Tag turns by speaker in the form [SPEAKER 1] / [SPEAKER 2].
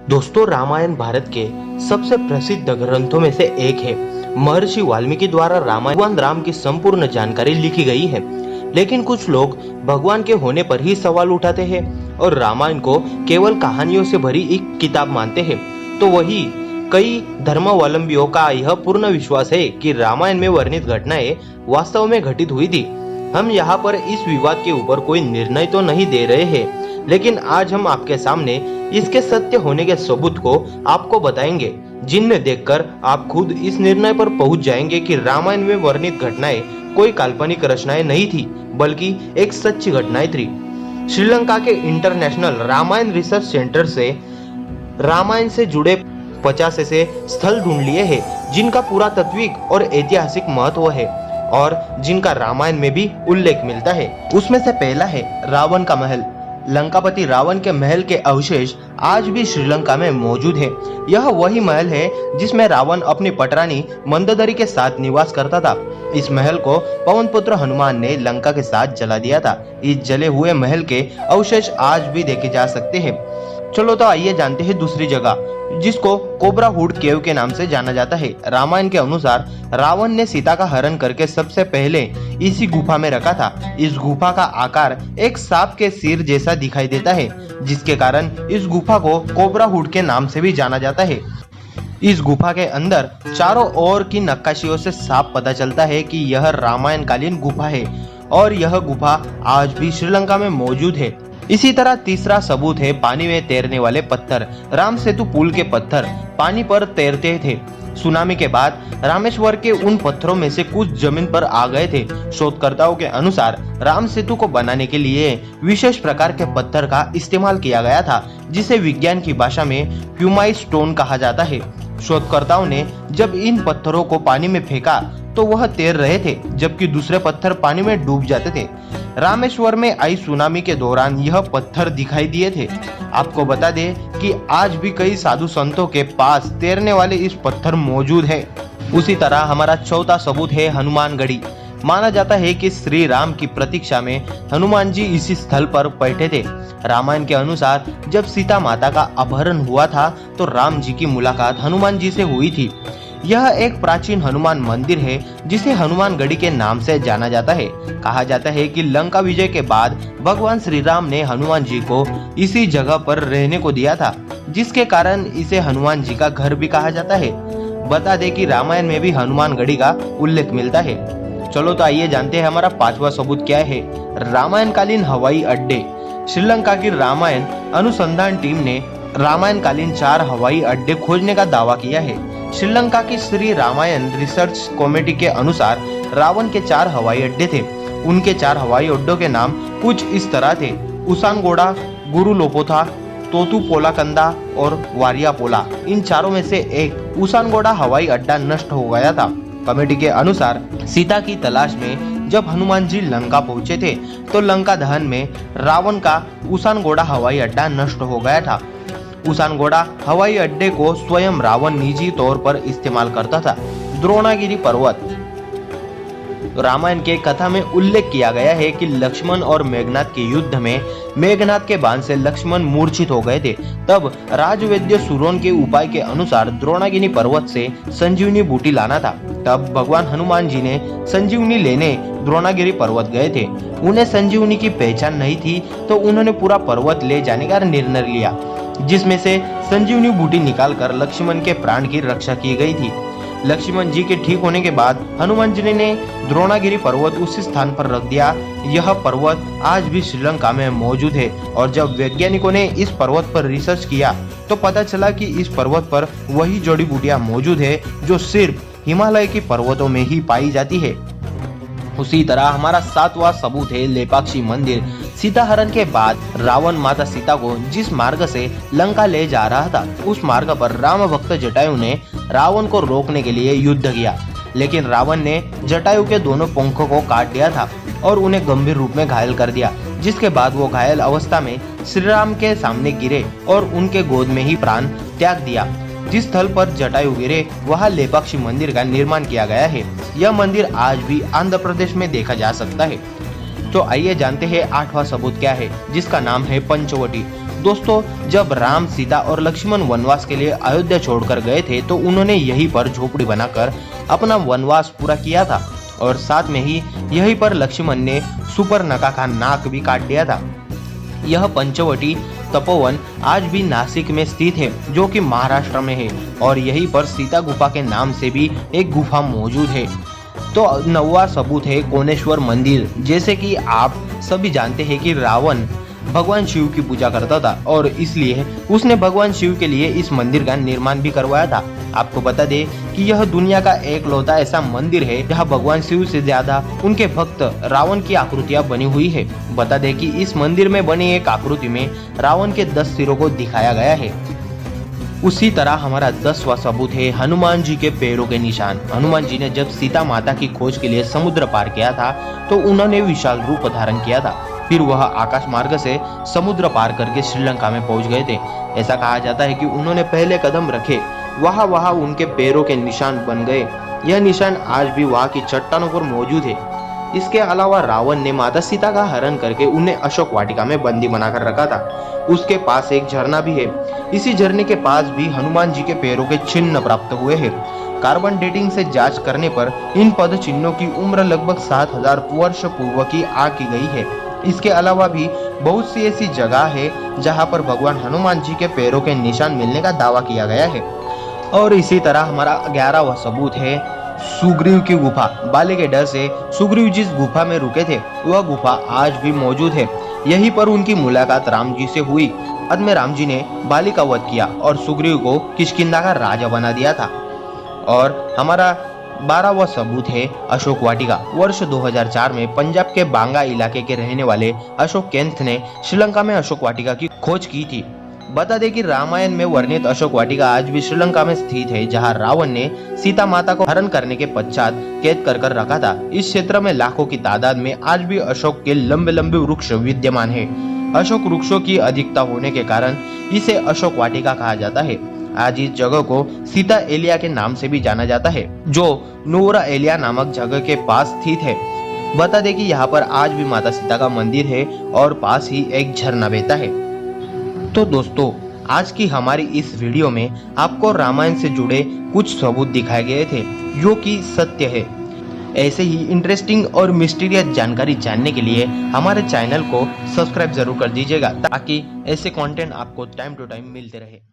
[SPEAKER 1] दोस्तों, रामायण भारत के सबसे प्रसिद्ध ग्रंथों में से एक है। महर्षि वाल्मीकि द्वारा रामायण भगवान राम की संपूर्ण जानकारी लिखी गई है। लेकिन कुछ लोग भगवान के होने पर ही सवाल उठाते हैं और रामायण को केवल कहानियों से भरी एक किताब मानते हैं। तो वही कई धर्मावलंबियों का यह पूर्ण विश्वास है कि रामायण में वर्णित घटनाएं वास्तव में घटित हुई थी। हम यहाँ पर इस विवाद के ऊपर कोई निर्णय तो नहीं दे रहे हैं, लेकिन आज हम आपके सामने इसके सत्य होने के सबूत को आपको बताएंगे, जिन्हें देखकर आप खुद इस निर्णय पर पहुंच जाएंगे कि रामायण में वर्णित घटनाएं कोई काल्पनिक रचनाएं नहीं थी, बल्कि एक सच्ची घटनाएं थी। श्रीलंका के इंटरनेशनल रामायण रिसर्च सेंटर से रामायण से जुड़े 50 ऐसे स्थल ढूंढ लिए हैं जिनका पुरातात्विक और ऐतिहासिक महत्व है और जिनका रामायण में भी उल्लेख मिलता है। उसमें से पहला है रावण का महल। लंकापति रावण के महल के अवशेष आज भी श्रीलंका में मौजूद है। यह वही महल है जिसमें रावण अपनी पटरानी मंदोदरी के साथ निवास करता था। इस महल को पवन पुत्र हनुमान ने लंका के साथ जला दिया था। इस जले हुए महल के अवशेष आज भी देखे जा सकते हैं। चलो तो आइए जानते हैं दूसरी जगह, जिसको कोबरा हुड केव के नाम से जाना जाता है। रामायण के अनुसार रावण ने सीता का हरण करके सबसे पहले इसी गुफा में रखा था। इस गुफा का आकार एक सांप के सिर जैसा दिखाई देता है, जिसके कारण इस गुफा को कोबरा हुड के नाम से भी जाना जाता है। इस गुफा के अंदर चारों ओर की नक्काशियों से साफ पता चलता है कि यह रामायण कालीन गुफा है और यह गुफा आज भी श्रीलंका में मौजूद है। इसी तरह तीसरा सबूत है पानी में तैरने वाले पत्थर। राम सेतु पुल के पत्थर पानी पर तैरते थे। सुनामी के बाद रामेश्वर के उन पत्थरों में से कुछ जमीन पर आ गए थे। शोधकर्ताओं के अनुसार राम सेतु को बनाने के लिए विशेष प्रकार के पत्थर का इस्तेमाल किया गया था, जिसे विज्ञान की भाषा में प्यूमाई स्टोन कहा जाता है। शोधकर्ताओं ने जब इन पत्थरों को पानी में फेंका तो वह तैर रहे थे, जबकि दूसरे पत्थर पानी में डूब जाते थे। रामेश्वर में आई सुनामी के दौरान यह पत्थर दिखाई दिए थे। आपको बता दें कि आज भी कई साधु संतों के पास तैरने वाले इस पत्थर मौजूद है। उसी तरह हमारा चौथा सबूत है हनुमानगढ़ी। माना जाता है कि श्री राम की प्रतीक्षा में हनुमान जी इसी स्थल पर बैठे थे। रामायण के अनुसार जब सीता माता का अपहरण हुआ था तो राम जी की मुलाकात हनुमान जी से हुई थी। यह एक प्राचीन हनुमान मंदिर है जिसे हनुमानगढ़ी के नाम से जाना जाता है। कहा जाता है कि लंका विजय के बाद भगवान श्री राम ने हनुमान जी को इसी जगह पर रहने को दिया था, जिसके कारण इसे हनुमान जी का घर भी कहा जाता है। बता दें कि रामायण में भी हनुमानगढ़ी का उल्लेख मिलता है। चलो तो आइए जानते हैं हमारा पांचवा सबूत क्या है। रामायणकालीन हवाई अड्डे। श्रीलंका की रामायण अनुसंधान टीम ने रामायणकालीन 4 हवाई अड्डे खोजने का दावा किया है। श्रीलंका की श्री रामायण रिसर्च कमेटी के अनुसार रावण के 4 हवाई अड्डे थे। उनके 4 हवाई अड्डों के नाम कुछ इस तरह थे: उसानगोड़ा, गुरुलोपोथा, तोतुपोलाकंदा और वारियापोला। इन चारों में से एक उसानगोड़ा हवाई अड्डा नष्ट हो गया था। कमेटी के अनुसार सीता की तलाश में जब हनुमान जी लंका पहुंचे थे तो लंका दहन में रावण का उसानगोड़ा हवाई अड्डा नष्ट हो गया था। उसानगोड़ा हवाई अड्डे को स्वयं रावण निजी तौर पर इस्तेमाल करता था। द्रोणागिरी पर्वत। रामायण के कथा में उल्लेख किया गया है कि लक्ष्मण और मेघनाथ के युद्ध में मेघनाथ के बाण से लक्ष्मण मूर्छित हो गए थे। तब राजवैद्य सुरोन के उपाय के अनुसार द्रोणागिरी पर्वत से संजीवनी बूटी लाना था। तब भगवान हनुमान जी ने संजीवनी लेने द्रोणागिरी पर्वत गए थे। उन्हें संजीवनी की पहचान नहीं थी तो उन्होंने पूरा पर्वत ले जाने का निर्णय लिया, जिसमें से संजीवनी बूटी निकालकर लक्ष्मण के प्राण की रक्षा की गई थी। लक्ष्मण जी के ठीक होने के बाद हनुमान जी ने द्रोणागिरी पर्वत उसी स्थान पर रख दिया। यह पर्वत आज भी श्रीलंका में मौजूद है और जब वैज्ञानिकों ने इस पर्वत पर रिसर्च किया तो पता चला कि इस पर्वत पर वही जड़ी बूटियां मौजूद है जो सिर्फ हिमालय के पर्वतों में ही पाई जाती है। उसी तरह हमारा 7वां सबूत है लेपाक्षी मंदिर। सीता हरण के बाद रावण माता सीता को जिस मार्ग से लंका ले जा रहा था उस मार्ग पर राम भक्त जटायु ने रावण को रोकने के लिए युद्ध किया, लेकिन रावण ने जटायु के दोनों पंखों को काट दिया था और उन्हें गंभीर रूप में घायल कर दिया, जिसके बाद वो घायल अवस्था में श्री राम के सामने गिरे और उनके गोद में ही प्राण त्याग दिया। जिस स्थल पर जटायु गिरे वहाँ लेपाक्षी मंदिर का निर्माण किया गया है। यह मंदिर आज भी आंध्र प्रदेश में देखा जा सकता है। तो आइए जानते हैं 8वां सबूत क्या है, जिसका नाम है पंचवटी। दोस्तों, जब राम, सीता और लक्ष्मण वनवास के लिए अयोध्या छोड़कर गए थे तो उन्होंने यहीं पर झोपड़ी बनाकर अपना वनवास पूरा किया था और साथ में ही यहीं पर लक्ष्मण ने सुपर्णखा का नाक भी काट दिया था। यह पंचवटी तपोवन आज भी नासिक में स्थित है, जो कि महाराष्ट्र में है, और यहीं पर सीता गुफा के नाम से भी एक गुफा मौजूद है। तो 9वां सबूत है कोणेश्वर मंदिर। जैसे कि आप सभी जानते हैं कि रावण भगवान शिव की पूजा करता था और इसलिए उसने भगवान शिव के लिए इस मंदिर का निर्माण भी करवाया था। आपको बता दें कि यह दुनिया का एकलौता ऐसा मंदिर है जहां भगवान शिव से ज्यादा उनके भक्त रावण की आकृतियां बनी हुई है। बता दें कि इस मंदिर में बनी एक आकृति में रावण के 10 सिरों को दिखाया गया है। उसी तरह हमारा 10वां सबूत है हनुमान जी के पैरों के निशान। हनुमान जी ने जब सीता माता की खोज के लिए समुद्र पार किया था तो उन्होंने विशाल रूप धारण किया था। फिर वह आकाश मार्ग से समुद्र पार करके श्रीलंका में पहुंच गए थे। ऐसा कहा जाता है कि उन्होंने पहले कदम रखे वहां उनके पैरों के निशान बन गए। यह निशान आज भी वहां की चट्टानों पर मौजूद है। इसके अलावा रावण ने माता सीता का हरण करके उन्हें अशोक वाटिका में बंदी बनाकर रखा था। उसके पास एक झरना भी है। इसी झरने के पास भी हनुमान जी के पैरों के चिन्ह प्राप्त हुए हैं। कार्बन डेटिंग से जांच करने पर इन पद चिन्हों की उम्र लगभग 7000 वर्ष पूर्व की आंकी गई है। इसके अलावा भी बहुत सी ऐसी जगह है जहां पर भगवान हनुमान जी के पैरों के निशान मिलने का दावा किया गया है। और इसी तरह हमारा 11वां सबूत है सुग्रीव की गुफा। बाली के डर से सुग्रीव जिस गुफा में रुके थे वह गुफा आज भी मौजूद है। यहीं पर उनकी मुलाकात राम जी से हुई। अंत में राम जी ने बाली का वध किया और सुग्रीव को किष्किंधा का राजा बना दिया था। और हमारा 12वां सबूत है अशोक वाटिका। वर्ष 2004 में पंजाब के बांगा इलाके के रहने वाले अशोक केंथ ने श्रीलंका में अशोक वाटिका की खोज की थी। बता दें कि रामायण में वर्णित अशोक वाटिका आज भी श्रीलंका में स्थित है, जहां रावण ने सीता माता को हरण करने के पश्चात कैद कर रखा था। इस क्षेत्र में लाखों की तादाद में आज भी अशोक के लंबे लंबे वृक्ष विद्यमान है। अशोक वृक्षों की अधिकता होने के कारण इसे अशोक वाटिका कहा जाता है। आज इस जगह को सीता एलिया के नाम से भी जाना जाता है, जो नूरा एलिया नामक जगह के पास स्थित है। बता दें कि यहाँ पर आज भी माता सीता का मंदिर है और पास ही एक झरना बहता है। तो दोस्तों, आज की हमारी इस वीडियो में आपको रामायण से जुड़े कुछ सबूत दिखाए गए थे जो कि सत्य है। ऐसे ही इंटरेस्टिंग और मिस्टीरियस जानकारी जानने के लिए हमारे चैनल को सब्सक्राइब जरूर कर दीजिएगा ताकि ऐसे कंटेंट आपको टाइम टू टाइम मिलते रहे।